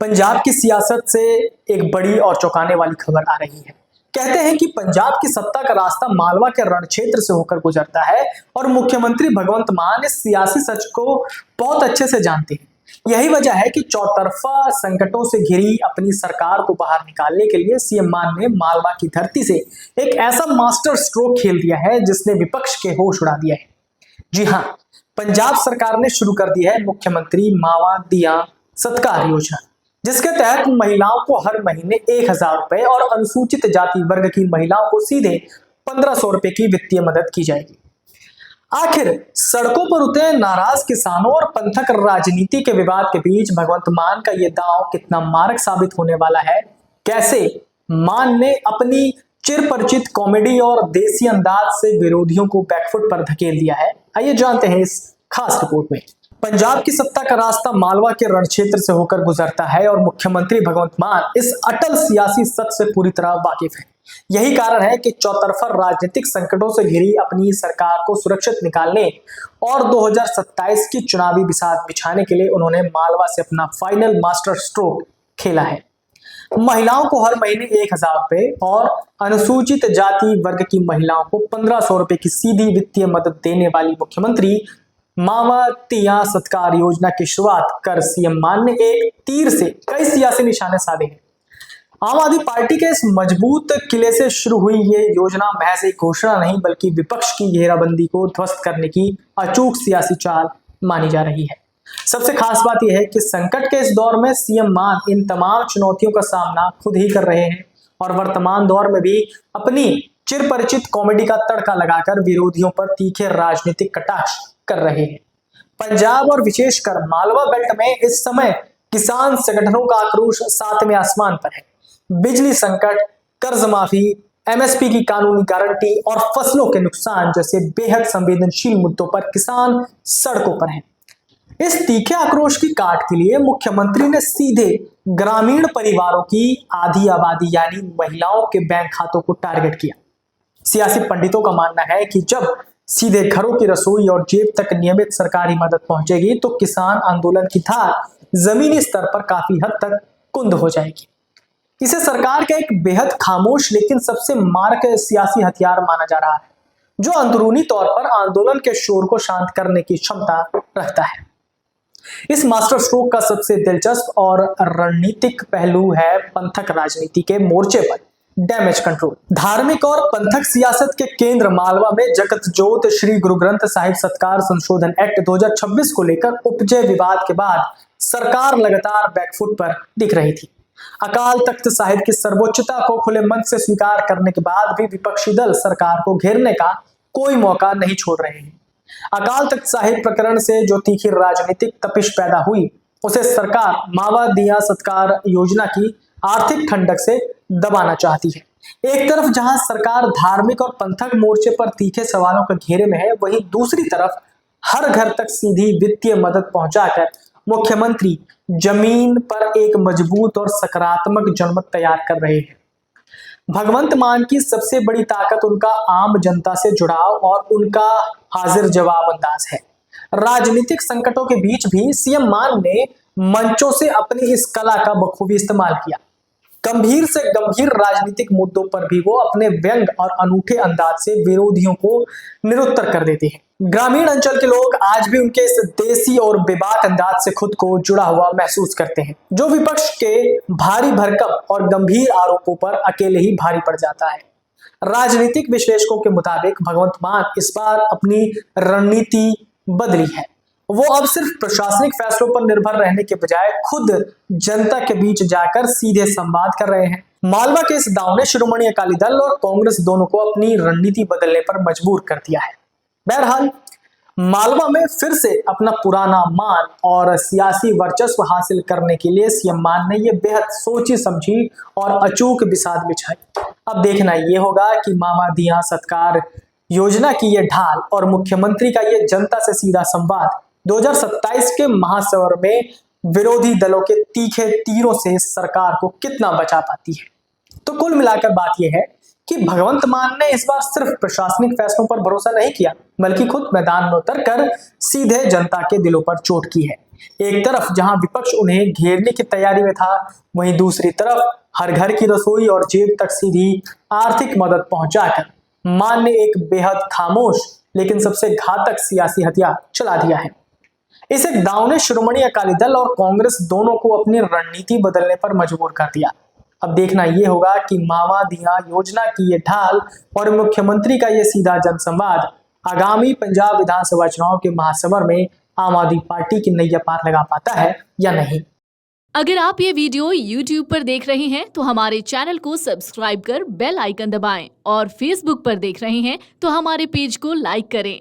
पंजाब की सियासत से एक बड़ी और चौंकाने वाली खबर आ रही है। कहते हैं कि पंजाब की सत्ता का रास्ता मालवा के रण क्षेत्र से होकर गुजरता है और मुख्यमंत्री भगवंत मान इस सियासी सच को बहुत अच्छे से जानते हैं। यही वजह है कि चौतरफा संकटों से घिरी अपनी सरकार को बाहर निकालने के लिए सीएम मान ने मालवा की धरती से एक ऐसा मास्टर स्ट्रोक खेल दिया है जिसने विपक्ष के होश उड़ा दिया है। जी हाँ, पंजाब सरकार ने शुरू कर दी है मुख्यमंत्री मावा दिया सत्कार योजना, जिसके तहत महिलाओं को हर महीने 1000 रुपए और अनुसूचित जाति वर्ग की महिलाओं को सीधे 1500 रुपए की वित्तीय मदद की जाएगी। आखिर सड़कों पर उतरे नाराज किसानों और पंथक राजनीति के विवाद के बीच भगवंत मान का यह दांव कितना मारक साबित होने वाला है। कैसे मान ने अपनी चिरपरिचित कॉमेडी और देसी अंदाज से विरोधियों को बैकफुट पर धकेल दिया है, आइए जानते हैं इस खास रिपोर्ट में। पंजाब की सत्ता का रास्ता मालवा के रण क्षेत्र से होकर गुजरता है और मुख्यमंत्री भगवंत मान इस अटल सियासी सच से पूरी तरह वाकिफ है। यही कारण है कि चौतरफा राजनीतिक संकटों से घिरी अपनी सरकार को सुरक्षित निकालने और 2027 की चुनावी बिसात बिछाने के लिए उन्होंने मालवा से अपना फाइनल मास्टर स्ट्रोक खेला है। महिलाओं को हर महीने 1000 रुपए और अनुसूचित जाति वर्ग की महिलाओं को 1500 रुपए की सीधी वित्तीय मदद देने वाली मुख्यमंत्री मावा दिया सत्कार योजना की शुरुआत कर सीएम मान ने एक तीर से कई सियासी निशाने साधे हैं। आम आदमी पार्टी के इस मजबूत किले से शुरू हुई ये योजना महज एक घोषणा नहीं बल्कि विपक्ष की घेराबंदी को ध्वस्त करने की अचूक सियासी चाल मानी जा रही है। सबसे खास बात यह है कि संकट के इस दौर में सीएम मान इन तमाम चुनौतियों का सामना खुद ही कर रहे हैं और वर्तमान दौर में भी अपनी चिरपरिचित कॉमेडी का तड़का लगाकर विरोधियों पर तीखे राजनीतिक कटाक्ष कर रहे हैं। पंजाब और विशेषकर मालवा बेल्ट में इस समय किसान संगठनों का आक्रोश 7वें आसमान पर है। बिजली संकट, कर्ज माफी, एमएसपी की कानूनी गारंटी और फसलों के नुकसान जैसे बेहद संवेदनशील मुद्दों पर किसान सड़कों पर हैं। इस तीखे आक्रोश की काट के लिए मुख्यमंत्री ने सीधे ग्रामीण परिवारों की आधी आबादी यानी महिलाओं के बैंक खातों को टारगेट किया। सियासी पंडितों का मानना है कि जब सीधे घरों की रसोई और जेब तक नियमित सरकारी मदद पहुंचेगी तो किसान आंदोलन की धार जमीनी स्तर पर काफी हद तक कुंद हो जाएगी। इसे सरकार का एक बेहद खामोश लेकिन सबसे मारक सियासी हथियार माना जा रहा है, जो अंदरूनी तौर पर आंदोलन के शोर को शांत करने की क्षमता रखता है। इस मास्टर स्ट्रोक का सबसे दिलचस्प और रणनीतिक पहलू है पंथक राजनीति के मोर्चे पर डैमेज कंट्रोल। धार्मिक और पंथक सियासत के केंद्र मालवा में जगत जोत श्री गुरु ग्रंथ साहिब सत्कार संशोधन एक्ट 2026 को लेकर उपजे विवाद के बाद सरकार लगातार बैकफुट पर दिख रही थी। अकाल तख्त साहिब की सर्वोच्चता को खुले मन से स्वीकार करने के बाद भी विपक्षी दल सरकार को घेरने का कोई मौका नहीं छोड़ रहे हैं। अकाल तख्त साहिब प्रकरण से जो तीखी राजनीतिक तपिश पैदा हुई उसे सरकार मावा दिया सत्कार योजना की आर्थिक ठंडक से दबाना चाहती है। एक तरफ जहां सरकार धार्मिक और पंथक मोर्चे पर तीखे सवालों के घेरे में है, वहीं दूसरी तरफ हर घर तक सीधी वित्तीय मदद पहुंचाकर मुख्यमंत्री जमीन पर एक मजबूत और सकारात्मक जनमत तैयार कर रहे हैं। भगवंत मान की सबसे बड़ी ताकत उनका आम जनता से जुड़ाव और उनका हाजिर जवाब अंदाज है। राजनीतिक संकटों के बीच भी सीएम मान ने मंचों से अपनी इस कला का बखूबी इस्तेमाल किया। गंभीर से गंभीर राजनीतिक मुद्दों पर भी वो अपने व्यंग और अनूठे अंदाज से विरोधियों को निरुत्तर कर देते हैं। ग्रामीण अंचल के लोग आज भी उनके इस देसी और बेबाक अंदाज से खुद को जुड़ा हुआ महसूस करते हैं, जो विपक्ष के भारी भरकम और गंभीर आरोपों पर अकेले ही भारी पड़ जाता है। राजनीतिक विश्लेषकों के मुताबिक भगवंत मान इस बार अपनी रणनीति बदली है। वो अब सिर्फ प्रशासनिक फैसलों पर निर्भर रहने के बजाय खुद जनता के बीच जाकर सीधे संवाद कर रहे हैं। मालवा के इस दांव ने शिरोमणि अकाली दल और कांग्रेस दोनों को अपनी रणनीति बदलने पर मजबूर कर दिया है। बहरहाल मालवा में फिर से अपना पुराना मान और सियासी वर्चस्व हासिल करने के लिए सीएम मान ने यह बेहद सोची समझी और अचूक बिसात बिछाई। अब देखना यह होगा कि मामा दिया सत्कार योजना की यह ढाल और मुख्यमंत्री का यह जनता से सीधा संवाद 2027 के महासवर में विरोधी दलों के तीखे तीरों से सरकार को कितना बचा पाती है। तो कुल मिलाकर बात यह है कि भगवंत मान ने इस बार सिर्फ प्रशासनिक फैसलों पर भरोसा नहीं किया, बल्कि खुद मैदान में उतरकर सीधे जनता के दिलों पर चोट की है। एक तरफ जहां विपक्ष उन्हें घेरने की तैयारी में था, वहीं दूसरी तरफ हर घर की रसोई और जेब तक सीधी आर्थिक मदद पहुंचाकर मान ने एक बेहद खामोश लेकिन सबसे घातक सियासी हथियार चला दिया है। इस एक दांव ने शिरोमणि अकाली दल और कांग्रेस दोनों को अपनी रणनीति बदलने पर मजबूर कर दिया। अब देखना यह होगा कि मावा दिया योजना की ये ढाल और मुख्यमंत्री का ये सीधा जनसंवाद आगामी पंजाब विधानसभा चुनाव के महासमर में आम आदमी पार्टी की नैया पार लगा पाता है या नहीं। अगर आप ये वीडियो YouTube पर देख रहे हैं तो हमारे चैनल को सब्सक्राइब कर बेल आइकन दबाएं और Facebook पर देख रहे हैं तो हमारे पेज को लाइक करें।